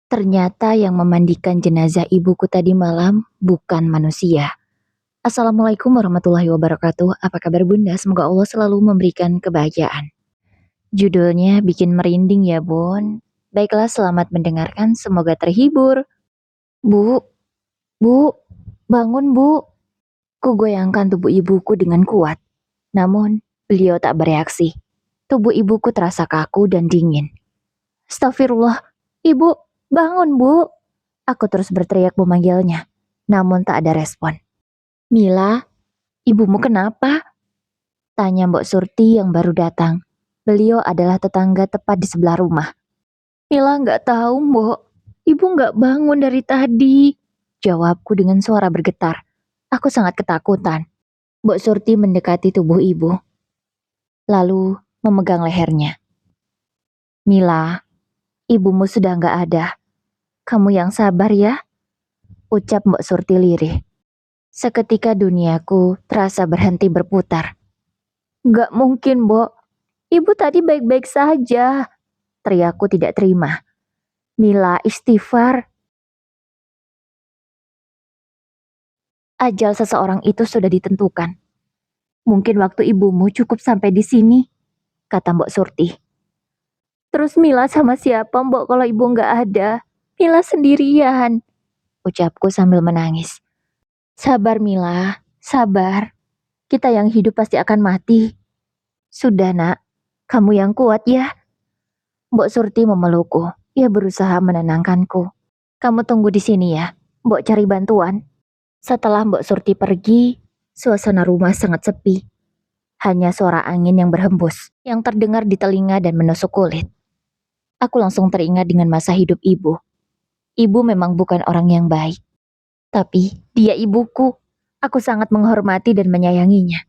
Ternyata yang memandikan jenazah ibuku tadi malam bukan manusia. Assalamualaikum warahmatullahi wabarakatuh. Apa kabar Bunda? Semoga Allah selalu memberikan kebahagiaan. Judulnya bikin merinding ya Bun. Baiklah, selamat mendengarkan. Semoga terhibur. Bu, Bu, bangun Bu. Kugoyangkan tubuh ibuku dengan kuat. Namun, beliau tak bereaksi. Tubuh ibuku terasa kaku dan dingin. Astagfirullah, Ibu, bangun Bu. Aku terus berteriak memanggilnya, namun tak ada respon. Mila, ibumu kenapa? Tanya Mbok Surti yang baru datang. Beliau adalah tetangga tepat di sebelah rumah. Mila nggak tahu, Mbok. Ibu nggak bangun dari tadi. Jawabku dengan suara bergetar. Aku sangat ketakutan. Mbok Surti mendekati tubuh ibu, lalu memegang lehernya. Mila, ibumu sudah nggak ada. Kamu yang sabar ya, ucap Mbok Surti lirih. Seketika duniaku terasa berhenti berputar. Gak mungkin, Mbok. Ibu tadi baik-baik saja. Teriakku tidak terima. Mila, istighfar. Ajal seseorang itu sudah ditentukan. Mungkin waktu ibumu cukup sampai di sini, kata Mbok Surti. Terus Mila sama siapa, Mbok, kalau ibu nggak ada? Mila sendirian, ucapku sambil menangis. Sabar, Mila, sabar. Kita yang hidup pasti akan mati. Sudah, Nak. Kamu yang kuat ya. Mbok Surti memelukku. Ia berusaha menenangkanku. Kamu tunggu di sini ya. Mbok cari bantuan. Setelah Mbok Surti pergi, suasana rumah sangat sepi. Hanya suara angin yang berhembus, yang terdengar di telinga dan menusuk kulit. Aku langsung teringat dengan masa hidup ibu. Ibu memang bukan orang yang baik. Tapi dia ibuku. Aku sangat menghormati dan menyayanginya.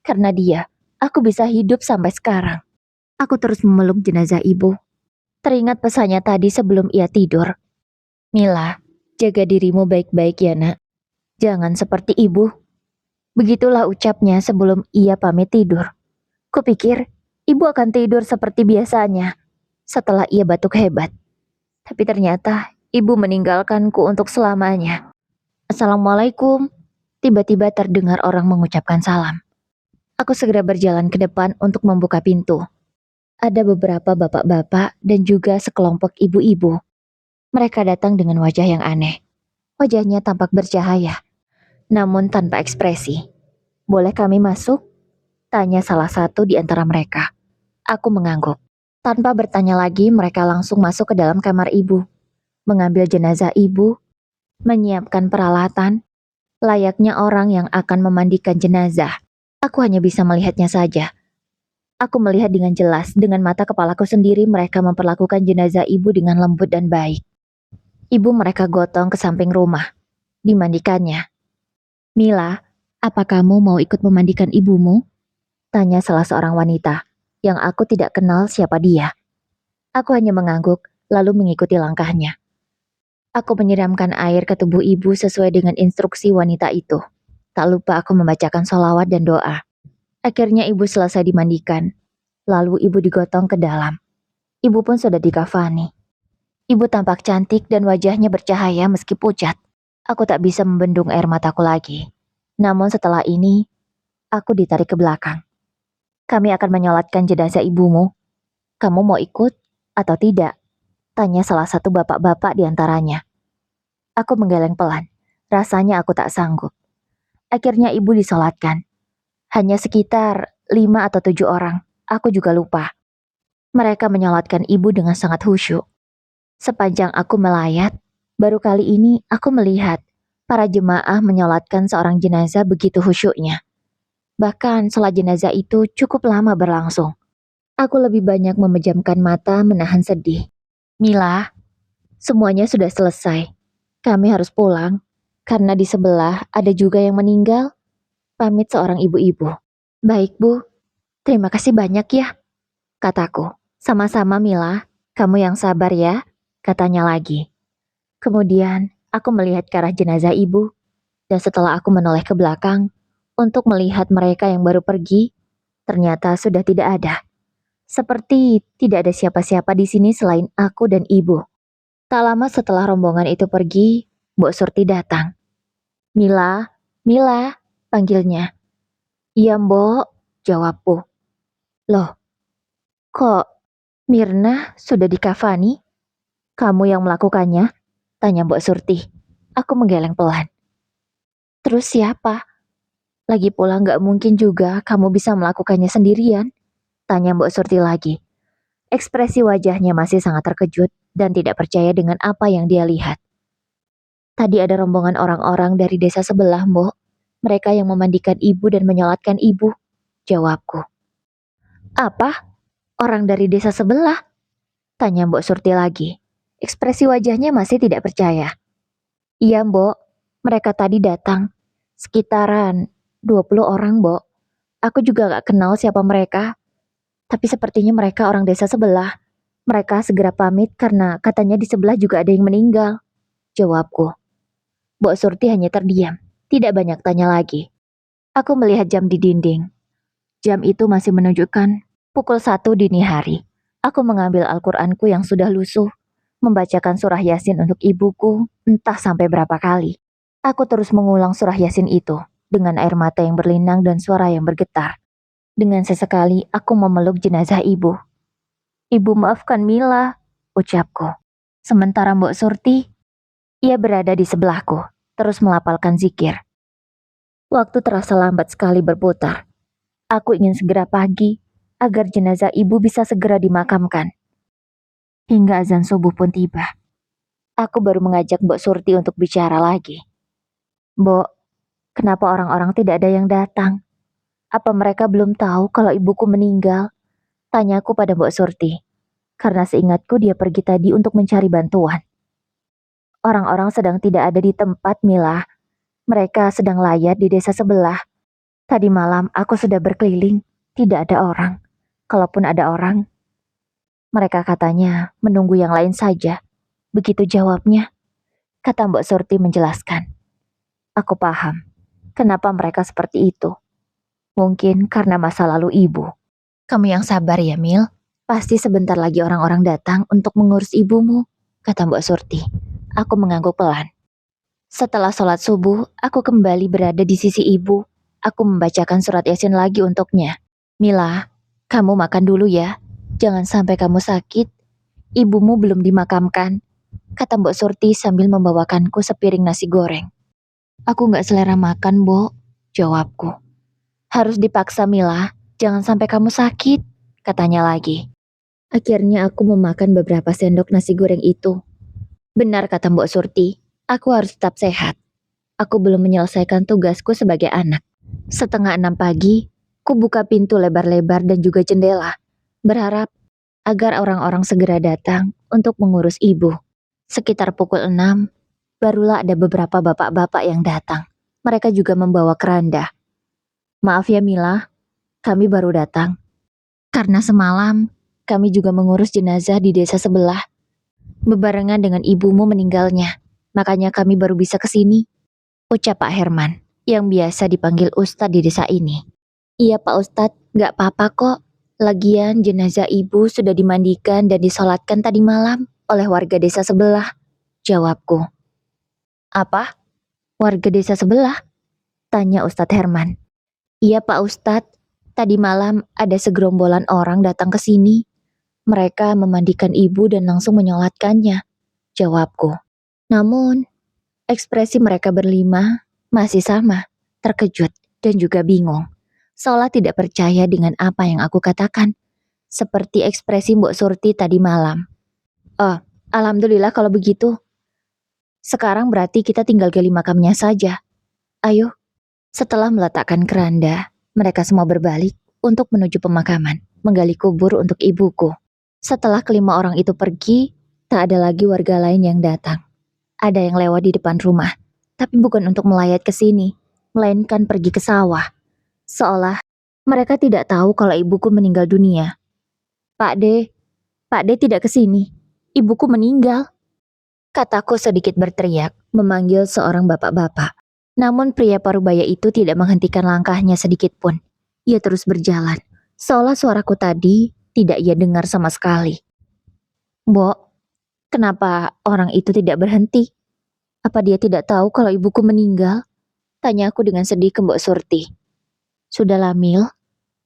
Karena dia, aku bisa hidup sampai sekarang. Aku terus memeluk jenazah ibu. Teringat pesannya tadi sebelum ia tidur. Mila, jaga dirimu baik-baik ya nak. Jangan seperti ibu. Begitulah ucapnya sebelum ia pamit tidur. Kupikir, ibu akan tidur seperti biasanya setelah ia batuk hebat. Tapi ternyata, ibu meninggalkanku untuk selamanya. Assalamualaikum. Tiba-tiba terdengar orang mengucapkan salam. Aku segera berjalan ke depan untuk membuka pintu. Ada beberapa bapak-bapak dan juga sekelompok ibu-ibu. Mereka datang dengan wajah yang aneh. Wajahnya tampak bercahaya, namun tanpa ekspresi. Boleh kami masuk? Tanya salah satu di antara mereka. Aku mengangguk. Tanpa bertanya lagi, mereka langsung masuk ke dalam kamar ibu. Mengambil jenazah ibu, menyiapkan peralatan, layaknya orang yang akan memandikan jenazah. Aku hanya bisa melihatnya saja. Aku melihat dengan jelas, dengan mata kepalaku sendiri mereka memperlakukan jenazah ibu dengan lembut dan baik. Ibu mereka gotong ke samping rumah, dimandikannya. Mila, apa kamu mau ikut memandikan ibumu? Tanya salah seorang wanita, yang aku tidak kenal siapa dia. Aku hanya mengangguk, lalu mengikuti langkahnya. Aku menyiramkan air ke tubuh ibu sesuai dengan instruksi wanita itu. Tak lupa aku membacakan sholawat dan doa. Akhirnya ibu selesai dimandikan. Lalu ibu digotong ke dalam. Ibu pun sudah dikafani. Ibu tampak cantik dan wajahnya bercahaya meski pucat. Aku tak bisa membendung air mataku lagi. Namun setelah ini, aku ditarik ke belakang. Kami akan menyolatkan jenazah ibumu. Kamu mau ikut atau tidak? Tanya salah satu bapak-bapak di antaranya. Aku menggeleng pelan. Rasanya aku tak sanggup. Akhirnya ibu disolatkan. Hanya sekitar 5 atau 7 orang. Aku juga lupa. Mereka menyolatkan ibu dengan sangat khusyuk. Sepanjang aku melayat, baru kali ini aku melihat para jemaah menyolatkan seorang jenazah begitu khusyuknya. Bahkan sholat jenazah itu cukup lama berlangsung. Aku lebih banyak memejamkan mata menahan sedih. Mila, semuanya sudah selesai. Kami harus pulang, karena di sebelah ada juga yang meninggal. Pamit seorang ibu-ibu. Baik bu, terima kasih banyak ya, kataku. Sama-sama Mila, kamu yang sabar ya, katanya lagi. Kemudian, aku melihat ke arah jenazah ibu, dan setelah aku menoleh ke belakang, untuk melihat mereka yang baru pergi, ternyata sudah tidak ada. Seperti tidak ada siapa-siapa di sini selain aku dan ibu. Tak lama setelah rombongan itu pergi, Mbok Surti datang. Mila, Mila, panggilnya. Iya Mbok, jawabku. Loh, kok Mirna sudah dikafani? Kamu yang melakukannya? Tanya Mbok Surti. Aku menggeleng pelan. Terus siapa? Lagi pula nggak mungkin juga kamu bisa melakukannya sendirian. Tanya Mbok Surti lagi. Ekspresi wajahnya masih sangat terkejut dan tidak percaya dengan apa yang dia lihat. Tadi ada rombongan orang-orang dari desa sebelah, Mbok. Mereka yang memandikan ibu dan menyolatkan ibu. Jawabku. Apa? Orang dari desa sebelah? Tanya Mbok Surti lagi. Ekspresi wajahnya masih tidak percaya. Iya, Mbok. Mereka tadi datang. Sekitaran 20 orang, Mbok. Aku juga gak kenal siapa mereka. Tapi sepertinya mereka orang desa sebelah. Mereka segera pamit karena katanya di sebelah juga ada yang meninggal. Jawabku. Mbok Surti hanya terdiam. Tidak banyak tanya lagi. Aku melihat jam di dinding. Jam itu masih menunjukkan pukul 1 dini hari. Aku mengambil Al-Quranku yang sudah lusuh, membacakan surah Yasin untuk ibuku entah sampai berapa kali. Aku terus mengulang surah Yasin itu dengan air mata yang berlinang dan suara yang bergetar. Dengan sesekali aku memeluk jenazah ibu. Ibu maafkan Mila, ucapku. Sementara Mbok Surti, ia berada di sebelahku, terus melafalkan zikir. Waktu terasa lambat sekali berputar. Aku ingin segera pagi, agar jenazah ibu bisa segera dimakamkan. Hingga azan subuh pun tiba. Aku baru mengajak Mbok Surti untuk bicara lagi. Mbok, kenapa orang-orang tidak ada yang datang? Apa mereka belum tahu kalau ibuku meninggal? Tanyaku pada Mbok Surti. Karena seingatku dia pergi tadi untuk mencari bantuan. Orang-orang sedang tidak ada di tempat, Mila. Mereka sedang layat di desa sebelah. Tadi malam aku sudah berkeliling, tidak ada orang. Kalaupun ada orang, mereka katanya menunggu yang lain saja. Begitu jawabnya, kata Mbok Surti menjelaskan. Aku paham, kenapa mereka seperti itu. Mungkin karena masa lalu ibu. Kamu yang sabar ya, Mil. Pasti sebentar lagi orang-orang datang untuk mengurus ibumu, kata Mbok Surti. Aku mengangguk pelan. Setelah sholat subuh, aku kembali berada di sisi ibu. Aku membacakan surat Yasin lagi untuknya. Mila, kamu makan dulu ya. Jangan sampai kamu sakit. Ibumu belum dimakamkan, kata Mbok Surti sambil membawakanku sepiring nasi goreng. Aku gak selera makan, Mbok, jawabku. Harus dipaksa, Mila. Jangan sampai kamu sakit, katanya lagi. Akhirnya aku memakan beberapa sendok nasi goreng itu. Benar kata Mbok Surti, aku harus tetap sehat. Aku belum menyelesaikan tugasku sebagai anak. 5:30 pagi, ku buka pintu lebar-lebar dan juga jendela, berharap agar orang-orang segera datang untuk mengurus ibu. Sekitar pukul 6, barulah ada beberapa bapak-bapak yang datang. Mereka juga membawa keranda. Maaf ya Mila, kami baru datang. Karena semalam, kami juga mengurus jenazah di desa sebelah. Bebarengan dengan ibumu meninggalnya, makanya kami baru bisa kesini. Ucap Pak Herman, yang biasa dipanggil Ustadz di desa ini. Iya Pak Ustadz, gak apa-apa kok. Lagian jenazah ibu sudah dimandikan dan disolatkan tadi malam oleh warga desa sebelah, jawabku. Apa? Warga desa sebelah? Tanya Ustadz Herman. Iya Pak Ustadz, tadi malam ada segerombolan orang datang ke sini. Mereka memandikan ibu dan langsung menyolatkannya, jawabku. Namun, ekspresi mereka berlima masih sama, terkejut dan juga bingung. Seolah tidak percaya dengan apa yang aku katakan. Seperti ekspresi Mbok Surti tadi malam. Oh, alhamdulillah kalau begitu. Sekarang berarti kita tinggal gali makamnya saja. Ayo. Setelah meletakkan keranda, mereka semua berbalik untuk menuju pemakaman, menggali kubur untuk ibuku. Setelah kelima orang itu pergi, tak ada lagi warga lain yang datang. Ada yang lewat di depan rumah, tapi bukan untuk melayat ke sini, melainkan pergi ke sawah. Seolah mereka tidak tahu kalau ibuku meninggal dunia. Pak D tidak ke sini. Ibuku meninggal. Kataku sedikit berteriak, memanggil seorang bapak-bapak. Namun pria parubaya itu tidak menghentikan langkahnya sedikit pun. Ia terus berjalan, seolah suaraku tadi tidak ia dengar sama sekali. Mbok, Kenapa orang itu tidak berhenti? Apa dia tidak tahu kalau ibuku meninggal? Tanya aku dengan sedih ke Mbok Surti. Sudahlah Mil,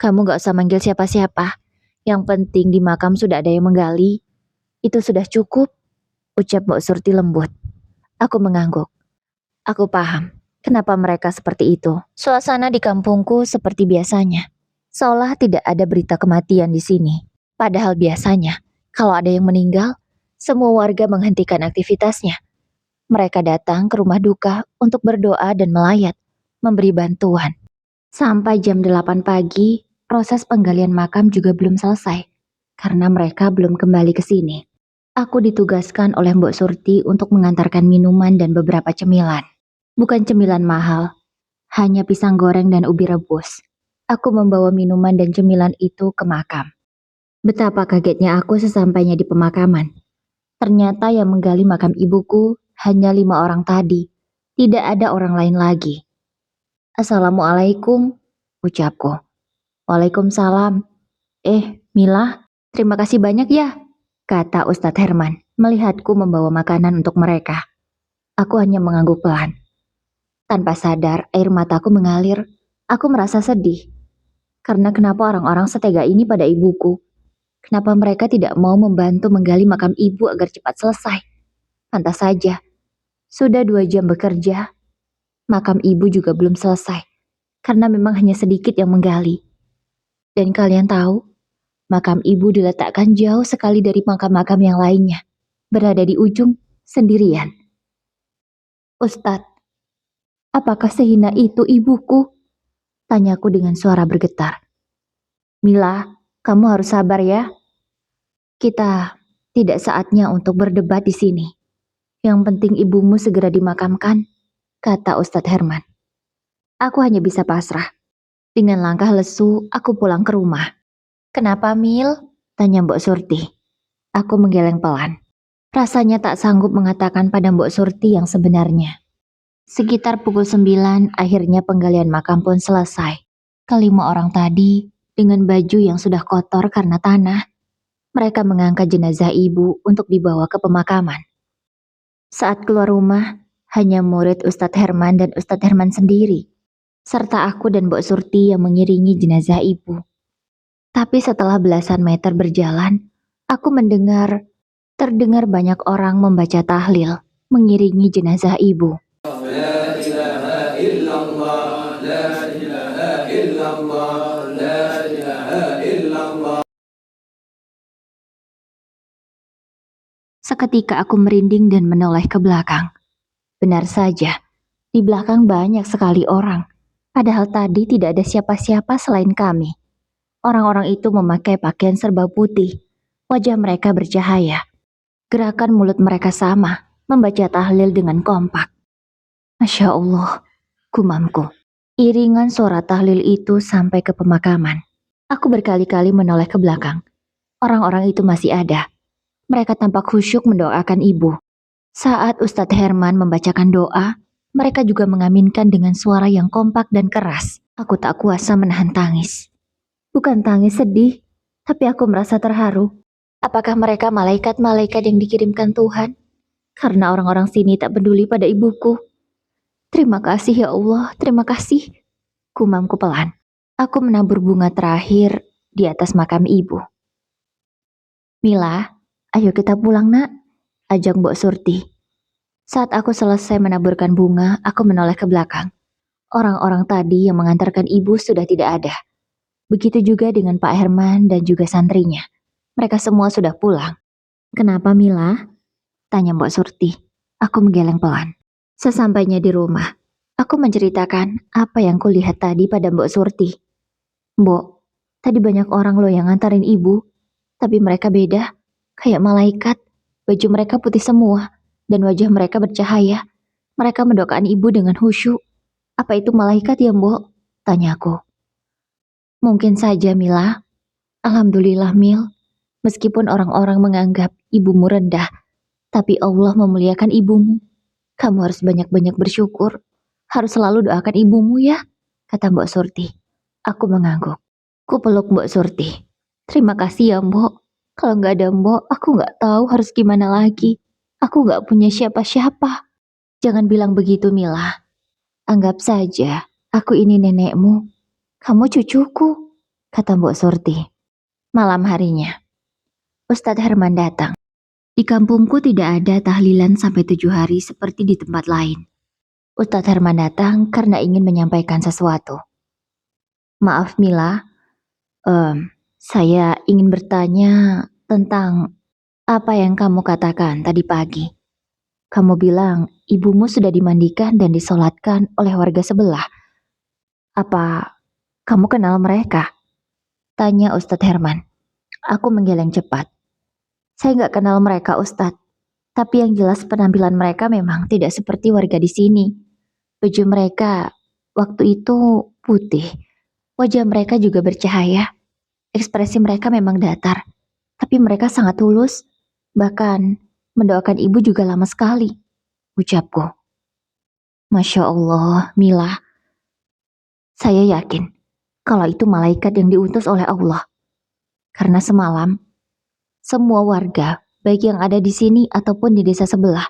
kamu gak usah manggil siapa-siapa. Yang penting di makam sudah ada yang menggali. Itu sudah cukup, ucap Mbok Surti lembut. Aku mengangguk. Aku paham kenapa mereka seperti itu. Suasana di kampungku seperti biasanya. Seolah tidak ada berita kematian di sini. Padahal biasanya, kalau ada yang meninggal, semua warga menghentikan aktivitasnya. Mereka datang ke rumah duka untuk berdoa dan melayat, memberi bantuan. Sampai jam 8 pagi, proses penggalian makam juga belum selesai, karena mereka belum kembali ke sini. Aku ditugaskan oleh Mbok Surti untuk mengantarkan minuman dan beberapa cemilan. Bukan cemilan mahal, hanya pisang goreng dan ubi rebus. Aku membawa minuman dan cemilan itu ke makam. Betapa kagetnya aku sesampainya di pemakaman. Ternyata yang menggali makam ibuku hanya 5 orang tadi. Tidak ada orang lain lagi. Assalamualaikum, ucapku. Waalaikumsalam. Mila, terima kasih banyak ya, kata Ustadz Herman melihatku membawa makanan untuk mereka. Aku hanya mengangguk pelan. Tanpa sadar, air mataku mengalir. Aku merasa sedih. Karena kenapa orang-orang setega ini pada ibuku? Kenapa mereka tidak mau membantu menggali makam ibu agar cepat selesai? Pantas saja. Sudah 2 jam bekerja. Makam ibu juga belum selesai. Karena memang hanya sedikit yang menggali. Dan kalian tahu, makam ibu diletakkan jauh sekali dari makam-makam yang lainnya. Berada di ujung, sendirian. Ustadz, apakah sehina itu ibuku? Tanyaku dengan suara bergetar. Mila, kamu harus sabar ya. Kita tidak saatnya untuk berdebat di sini. Yang penting ibumu segera dimakamkan, kata Ustadz Herman. Aku hanya bisa pasrah. Dengan langkah lesu, aku pulang ke rumah. Kenapa Mil? Tanya Mbok Surti. Aku menggeleng pelan. Rasanya tak sanggup mengatakan pada Mbok Surti yang sebenarnya. Sekitar pukul 9, akhirnya penggalian makam pun selesai. Kelima orang tadi, dengan baju yang sudah kotor karena tanah, mereka mengangkat jenazah ibu untuk dibawa ke pemakaman. Saat keluar rumah, hanya murid Ustadz Herman dan Ustadz Herman sendiri, serta aku dan Mbok Surti yang mengiringi jenazah ibu. Tapi setelah belasan meter berjalan, aku terdengar banyak orang membaca tahlil, mengiringi jenazah ibu. La ilaha illallah, la ilaha illallah, la ilaha illallah. Seketika aku merinding dan menoleh ke belakang. Benar saja, di belakang banyak sekali orang. Padahal tadi tidak ada siapa-siapa selain kami. Orang-orang itu memakai pakaian serba putih. Wajah mereka bercahaya. Gerakan mulut mereka sama, membaca tahlil dengan kompak. Masya Allah, gumamku. Iringan suara tahlil itu sampai ke pemakaman. Aku berkali-kali menoleh ke belakang. Orang-orang itu masih ada. Mereka tampak khusyuk mendoakan ibu. Saat Ustadz Herman membacakan doa, mereka juga mengaminkan dengan suara yang kompak dan keras. Aku tak kuasa menahan tangis. Bukan tangis sedih, tapi aku merasa terharu. Apakah mereka malaikat-malaikat yang dikirimkan Tuhan? Karena orang-orang sini tak peduli pada ibuku. Terima kasih ya Allah, terima kasih. Gumamku pelan. Aku menabur bunga terakhir di atas makam ibu. Mila, ayo kita pulang nak, ajak Mbok Surti. Saat aku selesai menaburkan bunga, aku menoleh ke belakang. Orang-orang tadi yang mengantarkan ibu sudah tidak ada. Begitu juga dengan Pak Herman dan juga santrinya. Mereka semua sudah pulang. Kenapa Mila? Tanya Mbok Surti. Aku menggeleng pelan. Sesampainya di rumah, aku menceritakan apa yang kulihat tadi pada Mbok Surti. Mbok, tadi banyak orang loh yang ngantarin ibu. Tapi mereka beda. Kayak malaikat. Baju mereka putih semua. Dan wajah mereka bercahaya. Mereka mendoakan ibu dengan khusyuk. Apa itu malaikat ya Mbok? Tanyaku. Mungkin saja Mila. Alhamdulillah Mil. Meskipun orang-orang menganggap ibumu rendah, tapi Allah memuliakan ibumu. Kamu harus banyak-banyak bersyukur. Harus selalu doakan ibumu ya, kata Mbok Surti. Aku mengangguk. Ku peluk Mbok Surti. Terima kasih ya Mbok. Kalau nggak ada Mbok, aku nggak tahu harus gimana lagi. Aku nggak punya siapa-siapa. Jangan bilang begitu, Mila. Anggap saja aku ini nenekmu, kamu cucuku, kata Mbok Surti. Malam harinya, Ustadz Herman datang. Di kampungku tidak ada tahlilan sampai 7 hari seperti di tempat lain. Ustadz Herman datang karena ingin menyampaikan sesuatu. Maaf Mila, saya ingin bertanya tentang apa yang kamu katakan tadi pagi. Kamu bilang ibumu sudah dimandikan dan disolatkan oleh warga sebelah. Apa kamu kenal mereka? Tanya Ustadz Herman. Aku menggeleng cepat. Saya nggak kenal mereka Ustadz. Tapi yang jelas penampilan mereka memang tidak seperti warga di sini. Baju mereka waktu itu putih. Wajah mereka juga bercahaya. Ekspresi mereka memang datar. Tapi mereka sangat tulus. Bahkan mendoakan ibu juga lama sekali. Ucapku. Masya Allah, Mila. Saya yakin kalau itu malaikat yang diutus oleh Allah. Karena semalam, semua warga, baik yang ada di sini ataupun di desa sebelah,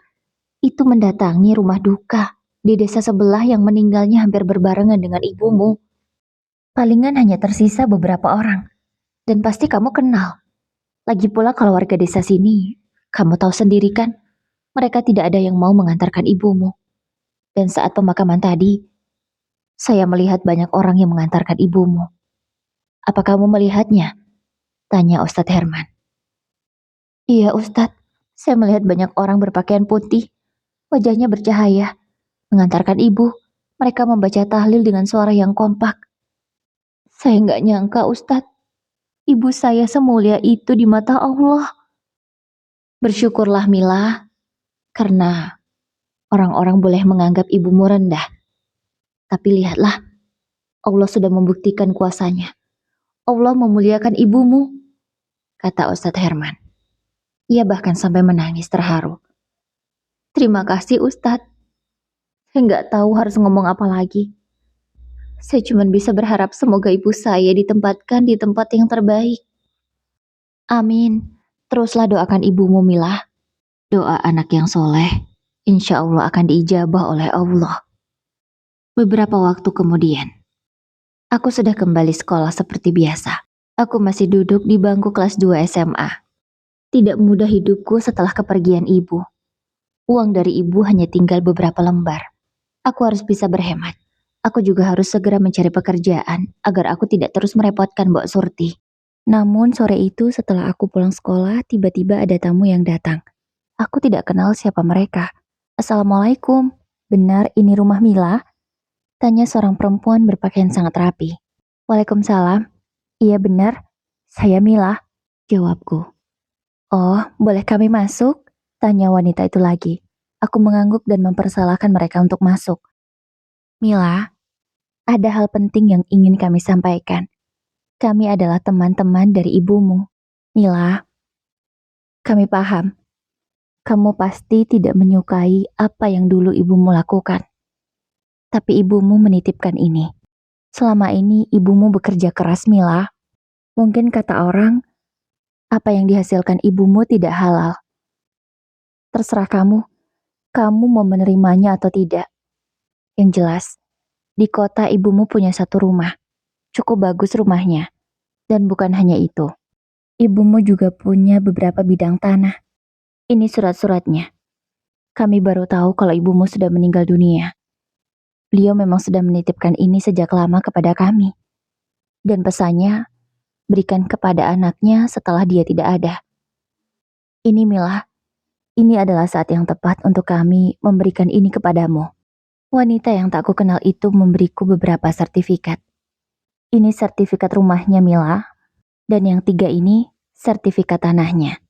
itu mendatangi rumah duka di desa sebelah yang meninggalnya hampir berbarengan dengan ibumu. Palingan hanya tersisa beberapa orang. Dan pasti kamu kenal. Lagi pula kalau warga desa sini, kamu tahu sendiri kan, mereka tidak ada yang mau mengantarkan ibumu. Dan saat pemakaman tadi, saya melihat banyak orang yang mengantarkan ibumu. Apa kamu melihatnya? Tanya Ustadz Herman. Iya Ustadz, saya melihat banyak orang berpakaian putih, wajahnya bercahaya, mengantarkan ibu. Mereka membaca tahlil dengan suara yang kompak. Saya nggak nyangka Ustadz, ibu saya semulia itu di mata Allah. Bersyukurlah Mila, karena orang-orang boleh menganggap ibumu rendah. Tapi lihatlah, Allah sudah membuktikan kuasanya. Allah memuliakan ibumu, kata Ustadz Herman. Ia bahkan sampai menangis terharu. Terima kasih Ustadz. Saya nggak tahu harus ngomong apa lagi. Saya cuma bisa berharap semoga ibu saya ditempatkan di tempat yang terbaik. Amin. Teruslah doakan ibumu Mila. Doa anak yang soleh, insya Allah akan diijabah oleh Allah. Beberapa waktu kemudian, aku sudah kembali sekolah seperti biasa. Aku masih duduk di bangku kelas 2 SMA. Tidak mudah hidupku setelah kepergian ibu. Uang dari ibu hanya tinggal beberapa lembar. Aku harus bisa berhemat. Aku juga harus segera mencari pekerjaan agar aku tidak terus merepotkan Mbok Surti. Namun sore itu setelah aku pulang sekolah, tiba-tiba ada tamu yang datang. Aku tidak kenal siapa mereka. Assalamualaikum. Benar ini rumah Mila? Tanya seorang perempuan berpakaian sangat rapi. Waalaikumsalam. Iya benar. Saya Mila. Jawabku. Oh, boleh kami masuk? Tanya wanita itu lagi. Aku mengangguk dan mempersilahkan mereka untuk masuk. Mila, ada hal penting yang ingin kami sampaikan. Kami adalah teman-teman dari ibumu. Mila, kami paham. Kamu pasti tidak menyukai apa yang dulu ibumu lakukan. Tapi ibumu menitipkan ini. Selama ini ibumu bekerja keras, Mila. Mungkin kata orang, apa yang dihasilkan ibumu tidak halal. Terserah kamu mau menerimanya atau tidak. Yang jelas, di kota ibumu punya satu rumah. Cukup bagus rumahnya. Dan bukan hanya itu. Ibumu juga punya beberapa bidang tanah. Ini surat-suratnya. Kami baru tahu kalau ibumu sudah meninggal dunia. Beliau memang sudah menitipkan ini sejak lama kepada kami. Dan pesannya, berikan kepada anaknya setelah dia tidak ada. Ini Mila, ini adalah saat yang tepat untuk kami memberikan ini kepadamu. Wanita yang tak ku kenal itu memberiku beberapa sertifikat. Ini sertifikat rumahnya Mila, dan yang 3 ini sertifikat tanahnya.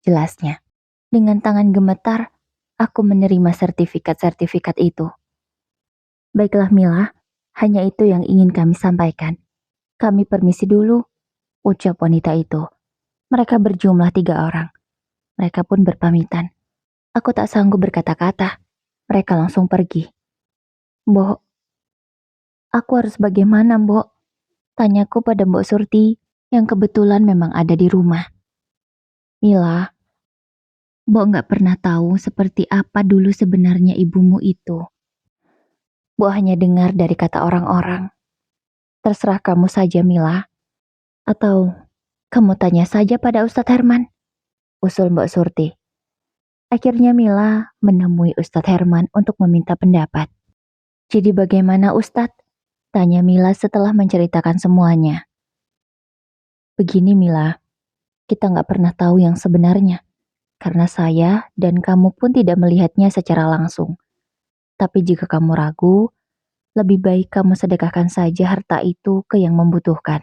Jelasnya. Dengan tangan gemetar, aku menerima sertifikat-sertifikat itu. Baiklah Mila, hanya itu yang ingin kami sampaikan. Kami permisi dulu, ucap wanita itu. Mereka berjumlah 3 orang. Mereka pun berpamitan. Aku tak sanggup berkata-kata. Mereka langsung pergi. Mbok, aku harus bagaimana Mbok? Tanyaku pada Mbok Surti yang kebetulan memang ada di rumah. Mila, Mbok nggak pernah tahu seperti apa dulu sebenarnya ibumu itu. Mbok hanya dengar dari kata orang-orang. Terserah kamu saja, Mila. Atau kamu tanya saja pada Ustadz Herman, usul Mbak Surti. Akhirnya Mila menemui Ustadz Herman untuk meminta pendapat. Jadi bagaimana Ustadz? Tanya Mila setelah menceritakan semuanya. Begini Mila, kita nggak pernah tahu yang sebenarnya. Karena saya dan kamu pun tidak melihatnya secara langsung. Tapi jika kamu ragu, lebih baik kamu sedekahkan saja harta itu ke yang membutuhkan.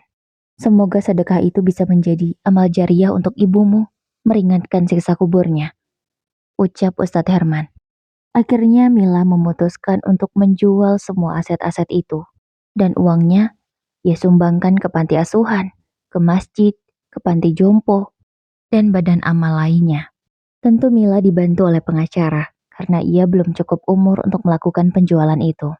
Semoga sedekah itu bisa menjadi amal jariah untuk ibumu, meringankan siksa kuburnya, ucap Ustadz Herman. Akhirnya Mila memutuskan untuk menjual semua aset-aset itu. Dan uangnya ia sumbangkan ke panti asuhan, ke masjid, ke panti jompo, dan badan amal lainnya. Tentu Mila dibantu oleh pengacara, karena ia belum cukup umur untuk melakukan penjualan itu.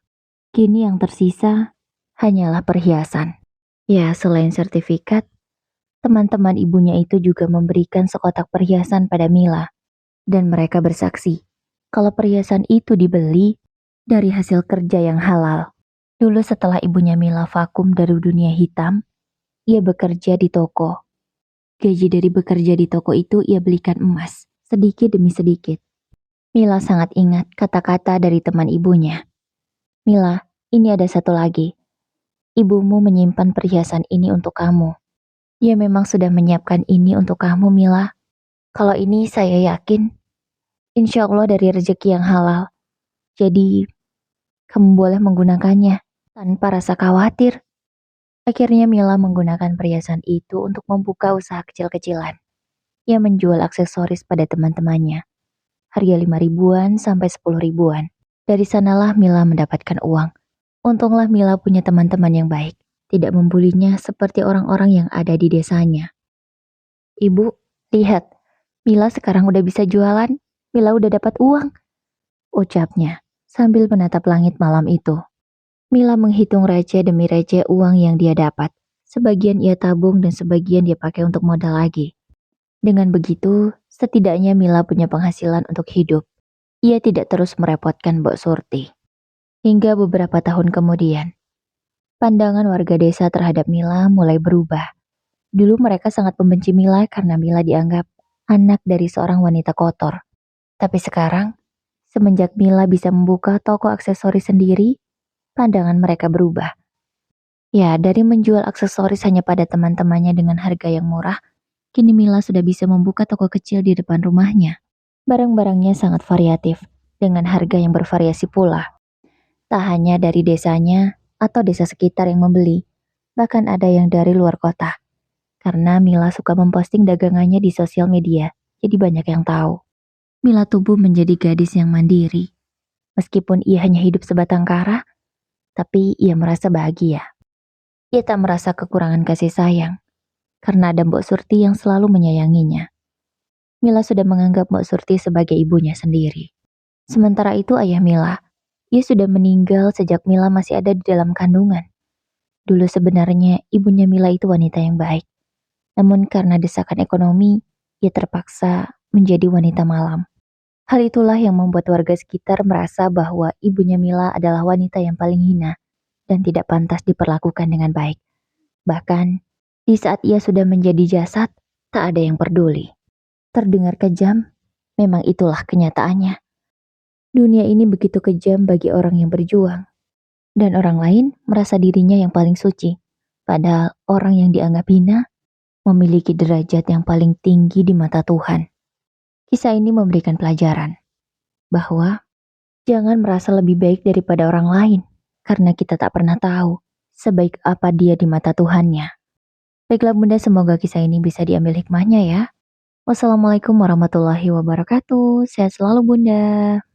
Kini yang tersisa hanyalah perhiasan. Ya, selain sertifikat, teman-teman ibunya itu juga memberikan sekotak perhiasan pada Mila. Dan mereka bersaksi, kalau perhiasan itu dibeli dari hasil kerja yang halal. Dulu setelah ibunya Mila vakum dari dunia hitam, ia bekerja di toko. Gaji dari bekerja di toko itu ia belikan emas, sedikit demi sedikit. Mila sangat ingat kata-kata dari teman ibunya. Mila, ini ada satu lagi. Ibumu menyimpan perhiasan ini untuk kamu. Dia memang sudah menyiapkan ini untuk kamu, Mila. Kalau ini saya yakin, insya Allah dari rezeki yang halal. Jadi, kamu boleh menggunakannya tanpa rasa khawatir. Akhirnya Mila menggunakan perhiasan itu untuk membuka usaha kecil-kecilan. Ia menjual aksesoris pada teman-temannya. Harga 5 ribuan sampai 10 ribuan. Dari sanalah Mila mendapatkan uang. Untunglah Mila punya teman-teman yang baik. Tidak membulinya seperti orang-orang yang ada di desanya. Ibu, lihat. Mila sekarang udah bisa jualan. Mila udah dapat uang. Ucapnya sambil menatap langit malam itu. Mila menghitung receh demi receh uang yang dia dapat. Sebagian ia tabung dan sebagian dia pakai untuk modal lagi. Dengan begitu, setidaknya Mila punya penghasilan untuk hidup. Ia tidak terus merepotkan Mbok Surti. Hingga beberapa tahun kemudian, pandangan warga desa terhadap Mila mulai berubah. Dulu mereka sangat membenci Mila karena Mila dianggap anak dari seorang wanita kotor. Tapi sekarang, semenjak Mila bisa membuka toko aksesoris sendiri, pandangan mereka berubah. Ya, dari menjual aksesoris hanya pada teman-temannya dengan harga yang murah, kini Mila sudah bisa membuka toko kecil di depan rumahnya. Barang-barangnya sangat variatif, dengan harga yang bervariasi pula. Tak hanya dari desanya atau desa sekitar yang membeli, bahkan ada yang dari luar kota. Karena Mila suka memposting dagangannya di sosial media, jadi banyak yang tahu. Mila tumbuh menjadi gadis yang mandiri. Meskipun ia hanya hidup sebatang kara, tapi ia merasa bahagia. Ia tak merasa kekurangan kasih sayang, karena ada Mbok Surti yang selalu menyayanginya. Mila sudah menganggap Mbok Surti sebagai ibunya sendiri. Sementara itu ayah Mila, ia sudah meninggal sejak Mila masih ada di dalam kandungan. Dulu sebenarnya ibunya Mila itu wanita yang baik. Namun karena desakan ekonomi, ia terpaksa menjadi wanita malam. Hal itulah yang membuat warga sekitar merasa bahwa ibunya Mila adalah wanita yang paling hina dan tidak pantas diperlakukan dengan baik. Bahkan, di saat ia sudah menjadi jasad, tak ada yang peduli. Terdengar kejam, memang itulah kenyataannya. Dunia ini begitu kejam bagi orang yang berjuang. Dan orang lain merasa dirinya yang paling suci. Padahal orang yang dianggap hina memiliki derajat yang paling tinggi di mata Tuhan. Kisah ini memberikan pelajaran bahwa jangan merasa lebih baik daripada orang lain karena kita tak pernah tahu sebaik apa dia di mata Tuhannya. Baiklah Bunda, semoga kisah ini bisa diambil hikmahnya ya. Wassalamualaikum warahmatullahi wabarakatuh. Sehat selalu Bunda.